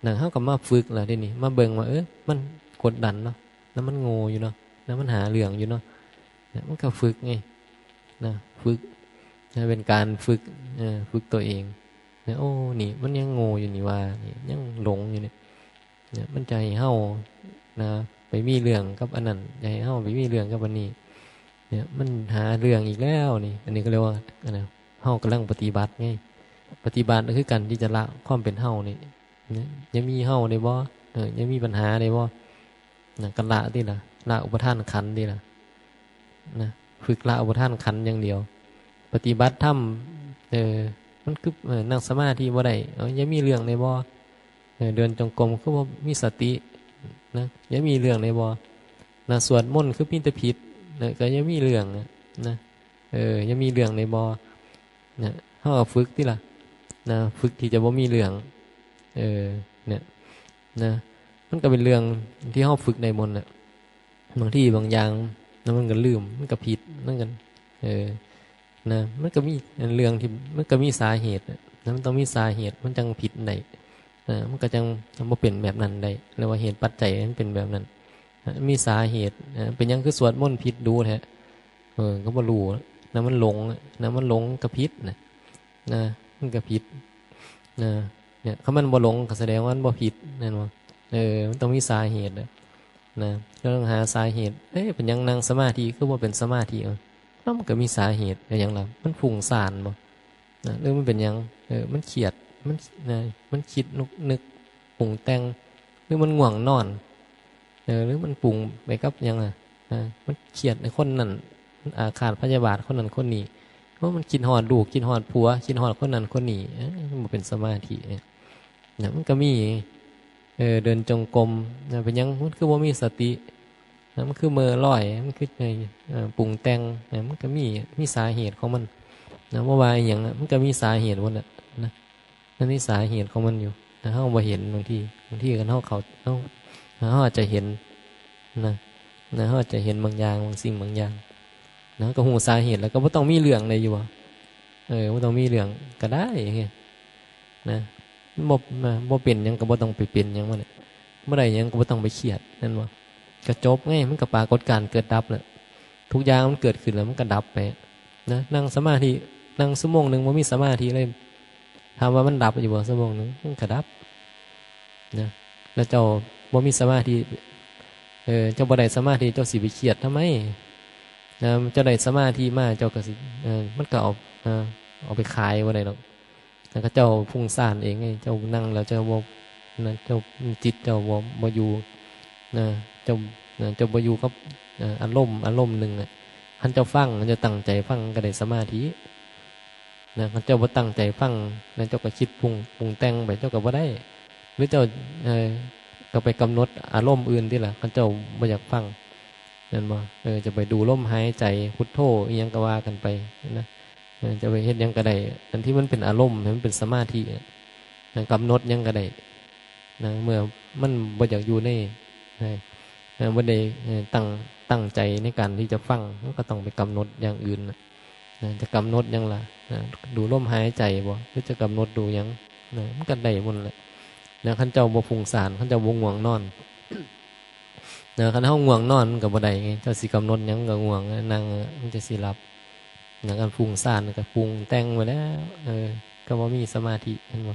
นะเฮาก็มาฝึกล่ะทีนี้มาเบิ่งว่ามันกดดันเนาะแล้วมันโง่อยู่เนาะแล้วมันหาเรื่องอยู่เนาะมันก็ฝึกไงนะฝึกเป็นการฝึกตัวเองนะโอ้นี่มันยังโง่อยู่นี่ว่านี่ยังหลงอยู่เนี่ยมันจะให้เฮานะไปมีเรื่องกับอันนั้นจะให้เฮาไปมีเรื่องกับอันนี้เนี่ยมันหาเรื่องอีกแล้วนี่อันนี้ก็เรียกว่าเฮากำลังปฏิบัติไงปฏิบัติก็คือกันที่จะละความเป็นเฮานี่ยังมีเฮาได้บ่ยังมีปัญหาได้บ่นะกันละที่ล่ะละอุปทานขันธ์ที่ล่ะนะฝึกละอุปทานขันธ์อย่างเดียวปฏิบัติธรรมมันคือนั่งสมาธิบ่ได้ยังมีเรื่องในบ่เดินจงกรมคือบ่มีสตินะยังมีเรื่องในบ่นะสวดมนต์คือมีแต่ผิดนะก็ยังมีเรื่องนะยังมีเรื่องในบ่นะเฮาก็ฝึกติล่ะนะฝึกที่จะบ่มีเรื่องเนี่ยนะมันก็เป็นเรื่องที่เฮาฝึกในมนต์น่ะบางที่บางอย่างนะมันก็ลืมมันก็ผิดนั่นกันนะมันก็มีเรื่องที่มันก็มีสาเหตุนะมันต้องมีสาเหตุมันจังผิดได้มันก็จังบ่เป็นแบบนั้นได้เรียกว่าเหตุปัจจัยมันเป็นแบบนั้นมีสาเหตุเป็นหยังคือสวดมนต์ผิดดูแท้ก็บ่รู้นะมันหลงนะมันหลงก็ผิดนะมันก็ผิดเนี่ยถ้ามันบ่หลงก็แสดงว่ามันบ่ผิดนั่นว่ามันต้องมีสาเหตุนะเราต้องหาสาเหตุเป็นหยังนั่งสมาธิคือบ่เป็นสมาธิมันก็มีสาเหตุอย่างล่ะมันฟุ้งซ่านบ่หรือมันเป็นหยังมันเครียดมันคิดนึกปรุงแต่งหรือมันง่วงนอนหรือมันปรุงไปกับหยังมันเครียดในคนนั้นมันอาฆาตพยาบาทคนนั้นคนนี้เพราะมันคิดฮอดลูกคิดฮอดผัวคิดฮอดคนนั้นคนนี้มันบ่เป็นสมาธิมันก็มีเดินจงกรมเป็นหยังมันคือว่ามีสติมันคือเมื่อลอยมันคือปรุงแต่งมันก็มีสาเหตุของมันเมื่อวานอย่างมันก็มีสาเหตุวันน่ะนะนั่นนี่สาเหตุของมันอยู่นะเขาบ่เห็นบางทีกันเขาอาจจะเห็นเขาอาจจะเห็นบางอย่างบางสิ่งบางอย่างก็หูสาเหตุแล้วก็ไม่ต้องมีเรื่องเลยอยู่ไม่ต้องมีเรื่องก็ได้ไงนะบ่เป็นยังก็บ่ต้องไปเป็นยังวะเนี่ยเมื่อไรยังก็บ่ต้องไปเครียดนั่นวะก็จบไงมันก็ปรากฏการเกิดดับแหละทุกอย่างมันเกิดขึ้นแล้วมันก็ดับไปนะนั่งสมาธินั่งชั่วโมงหนึ่งมันมีสมาธิเลยถามว่ามันดับอยู่บ่ชั่วโมงหนึ่งมันก็ดับนะแล้วเจ้าบ่มีสมาธิเจ้าบ่ได้สมาธิเจ้าสิไปเครียดทำไมเจ้าได้สมาธิมาเจ้าก็สิมันก็เอาไปขายบ่ได้หรอกแล้วก็เจ้าฟุ้งซ่านเองไงเจ้านั่งแล้วเจ้าบ่เจ้าจิตเจ้าบ่อยู่เจ้าบ่อยู่กับอารมณ์หนึ่งท่านเจ้าฟังเจ้าตั้งใจฟังก็ได้สมาธิท่านเจ้าบ่ตั้งใจฟังแล้วเจ้าก็คิดปรุงแต่งไปเจ้าก็บ่ได้หรือเจ้าก็ไปกำหนดอารมณ์อื่นที่ล่ะท่านเจ้าบ่อยากฟังนั่นบ่จะไปดูลมหายใจพุทโธอีหยังก็ว่ากันไปนะจะไปเฮ็ดหยังก็ได้อันที่มันเป็นอารมณ์มันเป็นสมาธิกำหนดหยังก็ได้เมื่อมันบ่อยากอยู่ในบ่ได้ตั้งใจในการที่จะฟังมันก็ต้องไปกำหนดอย่างอื่นจะกำหนดหยังล่ะดูลมหายใจบ่หรือจะกำหนดดูหยังมันก็ได้หมดแหละคันเจ้าบ่ฟุ้งซ่านคันเจ้าบ่ง่วงนอนคันเฮาง่วงนอนมันก็บ่ได้ไงเจ้าสิกำหนดหยังก็ง่วงนั่งมันจะสิหลับการฟุ้งซ่านก็ปรุงแต่งไว้แล้วก็บ่มีสมาธิเห็นบ่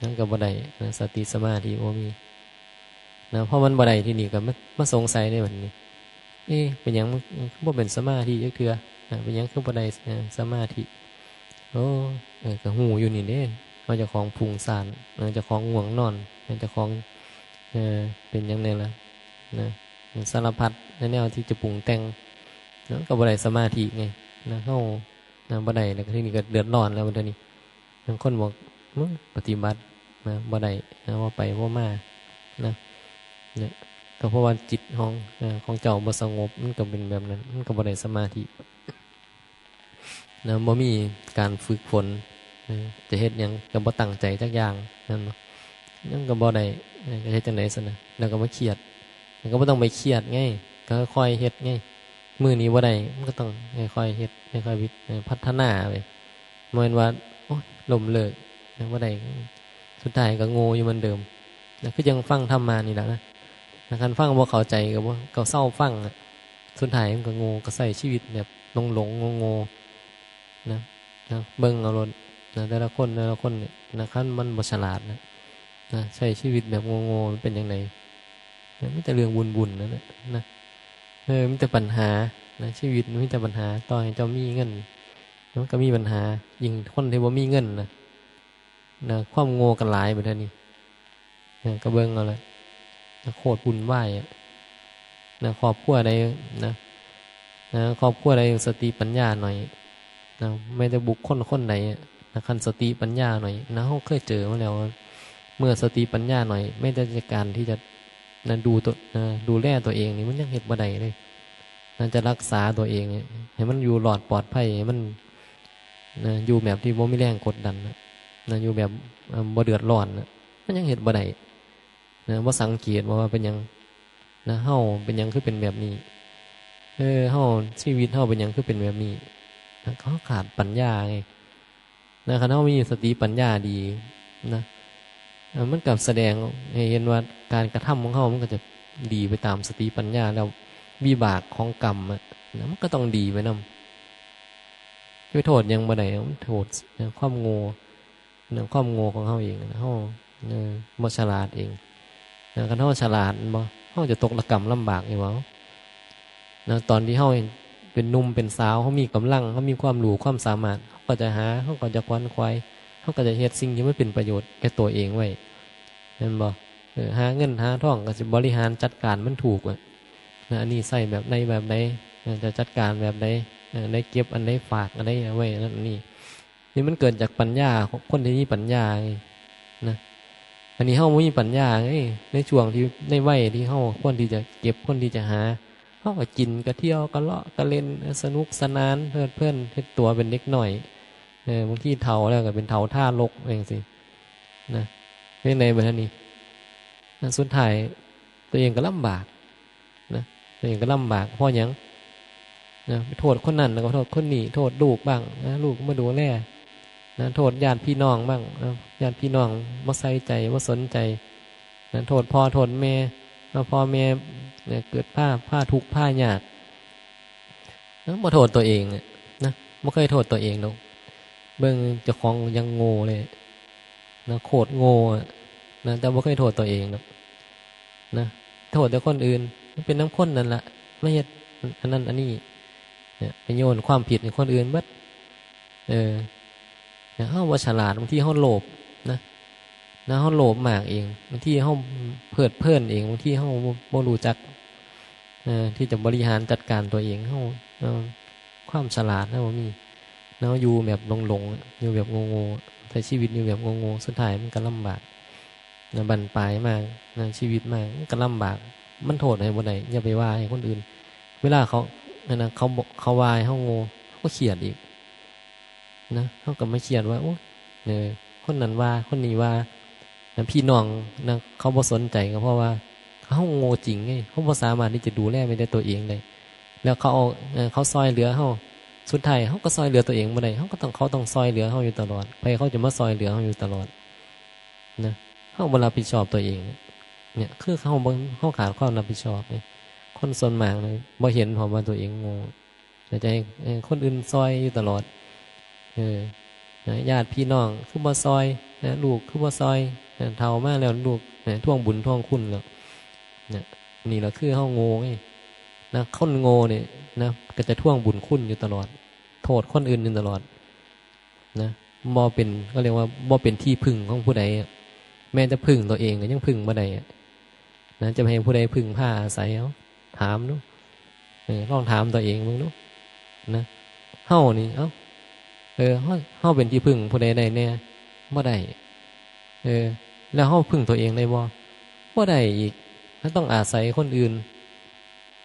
นั่นก็บ่ได้สติสมาธิบ่มีเพราะมันบ่ได้ที่นี่ก็มาสงสัยในบัดนี้เป็นหยังบ่เป็นสมาธิจักเทื่อเป็นหยังคือบ่ได้สมาธิก็หูอยู่นี่เด้ว่าเจ้าของฟุ้งซ่านเจ้าของง่วงนอนเจ้าของเป็นหยังไงล่ะสารพัดแนวที่จะปรุงแต่งก็บ่ได้สมาธิไงเฮาบ่ได้แล้วที่นี่ก็เดือดร้อนแล้วบัดนี้บางคนบอก มึงปฏิบัตินะบ่ได้นะว่าไปว่ามานะเนี่ยก็เพราะว่าจิตของเจ้าบ่สงบมันก็เป็นแบบนั้นมันก็บ่ได้สมาธินะบ่มีการฝึกฝนจะเฮ็ดหยังก็บ่ตั้งใจจักอย่างนั่นเนาะยังก็บ่ได้ก็เฮ็ดจังได๋ซั่นน่ะแล้วก็มาเครียดมันก็บ่ต้องไปเครียดไงก็ค่อยๆเฮ็ดไงมื้อนี้บ่ได้มันก็ต้องค่อยๆเฮ็ดค่อยๆพัฒนาไปบ่แม่นว่าโอ๊ยล้มเลิกบ่ได้สุดท้ายก็โง่อยู่เหมือนเดิมนะคือยังฟังธรรมานี่แหละนะคันฟังบ่เข้าใจก็เศร้าฟังสุดท้ายมันก็โง่ก็ใช้ชีวิตแบบหลงๆโง่ๆนะเบิ่งเอารถนะแต่ละคนเนี่ยนะคันมันบ่ฉลาดนะใช้ชีวิตแบบโง่ๆมันเป็นจังได๋มีแต่เรื่องบุญๆนั่นแหละนะมีแต่ปัญหานะชีวิตมีแต่ปัญหาต่อให้เจ้ามีเงินมันก็มีปัญหายิ่งคนที่บ่มีเงินนะความโง่กันหลายไปเท่านี้ก็เบิ่งเอาละโคตรวุ่นวายครอบครัวใดครอบครัวใดสติปัญญาหน่อยไม่ได้บุคคลใดคันสติปัญญาหน่อยเฮาเคยเจอมาแล้วเมื่อสติปัญญาหน่อยไม่ได้จากการที่จะดูแลตัวเองนี่มันยังเฮ็ดบ่ได้เลยจะรักษาตัวเองให้มันอยู่หลอดปลอดภัยให้มันอยู่แบบที่บ่มีแรงกดดันอยู่แบบบ่เดือดร้อนมันยังเฮ็ดบ่ได้บ่สังเกตว่าเป็นหยังเฮาเป็นหยังคือเป็นแบบนี้เฮาชีวิตเฮาเป็นหยังคือเป็นแบบนี้เขาขาดปัญญาไงคันเฮามีสติปัญญาดีมันกับแสดงให้เห็นว่าการกระทำของเฮามันก็จะดีไปตามสติปัญญาแล้ววิบากของกรรมมันก็ต้องดีไปนำไปโทษยังบ่ได้มันโทษความโง่ความโง่ของเฮาเองเฮาบ่ฉลาดเองคันเฮาฉลาดบ่เฮาจะตกระกำลำบากอยู่บ่ตอนที่เฮาเป็นหนุ่มเป็นสาวเฮามีกำลังเฮามีความรู้ความสามารถเฮาก็จะหาเฮาก็จะควนควายเฮาก็จะเฮ็ดสิ่งที่มันเป็นประโยชน์แก่ตัวเองไว้แม่นบ่หาเงินหาทองก็สิบริหารจัดการมันถูกอันนี้ใส่แบบใดแบบใดจะจัดการแบบใดได้เก็บอันใดฝากอันใดไว้นั่นนี่มันเกิดจากปัญญาของคนที่มีปัญญานะอันนี้เฮาบ่มีปัญญาไงในช่วงที่ในวัยที่เฮาควรที่จะเก็บควรที่จะหาเฮาก็กินก็เที่ยวก็เลาะก็เล่นสนุกสนานเพลิดเพลินเฮ็ดตัวเป็นเด็กน้อยบางทีเฒ่าแล้วก็เป็นเฒ่าท่ารกเองสินะเป็นในแบบนี้สุดท้ายตัวเองก็ลำบากตัวเองก็ลำบากเพราะหยังโทษคนนั้นแล้วก็โทษคนนี้โทษลูกบ้างลูกมาดูแลโทษญาติพี่น้องบ้างญาติพี่น้องบ่ใส่ใจบ่สนใจโทษพ่อโทษแม่พ่อแม่เกิดผ้าทุกข์ผ้ายากบ่โทษตัวเองนะบ่เคยโทษตัวเองหรอกเบิ่งเจ้าของยังโง่เลยโคตรโง่แต่บ่เคยโทษตัวเองหรอกโทษแต่คนอื่นมันเป็นน้ำข้นนั่นแหละไม่เฮ็ดอันนั้นอันนี้ไปโยนความผิดให้คนอื่นเบิดเฮาบ่ฉลาดบางทีเฮาโลภเฮาโลภมากเองบางทีเฮาเพลิดเพลินเองบางทีเฮาบ่รู้จักที่จะบริหารจัดการตัวเองเฮาความฉลาดเฮาบ่มีอยู่แบบหลงๆอยู่แบบโง่ๆใช้ชีวิตอยู่แบบโง่ๆสุดท้ายมันก็ลำบากบั้นปลายมากชีวิตมากมันก็ลำบากมันโทษให้บ่ได้อย่าไปว่าให้คนอื่นเวลาเขาว่าให้เฮาโง่เขาก็เครียดอีกเฮาก็ไม่เครียดว่าโอ้คนนั้นว่าคนนี้ว่าพี่น้องเขาบ่สนใจก็เพราะว่าเขาโง่จริงไงเขาบ่สามารถที่จะดูแลไม่ได้ตัวเองได้แล้วเขาซอยเหลือเฮาสุดท้ายเขาก็ซอยเหลือตัวเองบ่ได้เขาต้องซอยเหลือเฮาอยู่ตลอดไปเขาจะมาซอยเหลือเฮาอยู่ตลอดเขาบ่รับผิดชอบตัวเองเนี่ยคือเขาขาดความรับผิดชอบคนส่วนมากเลยบ่เห็นพอว่าตัวเองโง่แต่ใจคนอื่นซอยอยู่ตลอดญาติพี่น้องคือบ่ซอยลูกคือบ่ซอยเฒ่ามาแล้วลูกท่วงบุญท่วงคุณแล้วนี่แหละคือเฮาโง่ไงคนโง่เนี่ยก็จะท่วงบุญคุณอยู่ตลอดโทษคนอื่นอยู่ตลอดบ่เป็นก็เรียกว่าบ่เป็นที่พึ่งของผู้ใดแม้จะพึ่งตัวเองก็ยังพึ่งบ่ได้จะให้ผู้ใดพึ่งพาอาศัยเอาถามดูลองถามตัวเองมึงดูเฮานี่เฮาเป็นที่พึ่งผู้ใดได้แน่บ่ได้ แล้วเฮาพึ่งตัวเองได้บ่ได้อีกแล้วต้องอาศัยคนอื่น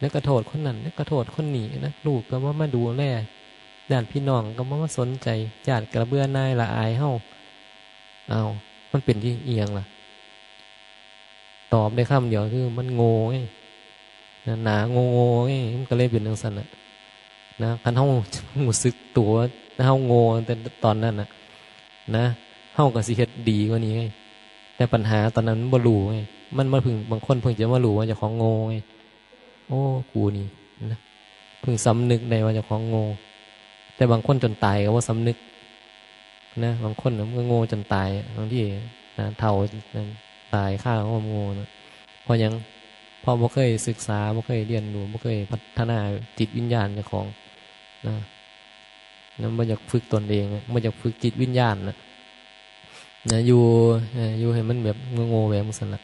แล้วก็โทษคนนั้นแล้วก็โทษคนนี้นะลูกก็บ่มาดูแลญาติพี่น้องก็บ่มาสนใจญาติก็เบื่อหน่ายละอายเฮาอ้าวมันเป็นที่เอียงล่ะตอบได้คำเดียวคือมันโง่ไงหนาโง่ไงมันก็เลยเป็นจังซั่นน่ะนะคันเฮารู้สึกตัวเฮาโง่แต่ตอนนั้นน่ะนะเฮาก็สิเฮ็ดดีกว่านี้ไงแต่ปัญหาตอนนั้นมันบ่รู้ไงมันมาพึ่งบางคนเพิ่งจะมารู้ว่าเจ้าของโง่ไงโอ้กูนี่นะเพิ่งสำนึกได้ว่าเจ้าของโง่แต่บางคนจนตายก็บ่สำนึกนะบางคนน่ะมันก็โง่จนตายบางทีนะเฒ่าตายค่าความโง่นะเพราะหยังเพราะบ่เคยศึกษาบ่เคยเรียนรู้บ่เคยพัฒนาจิตวิญญาณเจ้าของนะนั้นบ่อยากฝึกตนเองบ่อยากฝึกจิตวิญญาณนะอยู่ให้มันแบบโง่ๆแบบนั้นล่ะ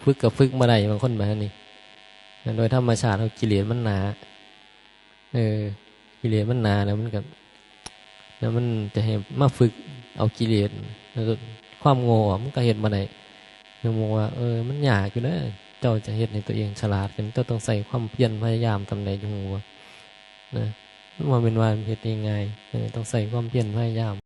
ฝึกก็ฝึกบ่ได้บางคนแบบนี้โดยธรรมชาติกิเลสมันหนากิเลสมันหนาแล้วมันก็แล้วมันจะให้มาฝึกเอากิเลสแล้วความโง่มันก็เฮ็ดบ่ได้คือมองว่ามันยากอยู่เด้อเจ้าจะเฮ็ดให้ตัวเองฉลาดขึ้นเจ้าต้องใส่ความเพียรพยายามทำใดอยู่หัวนะมันบ่แม่นว่าเฮ็ดง่ายๆต้องใส่ความเพียรพยายาม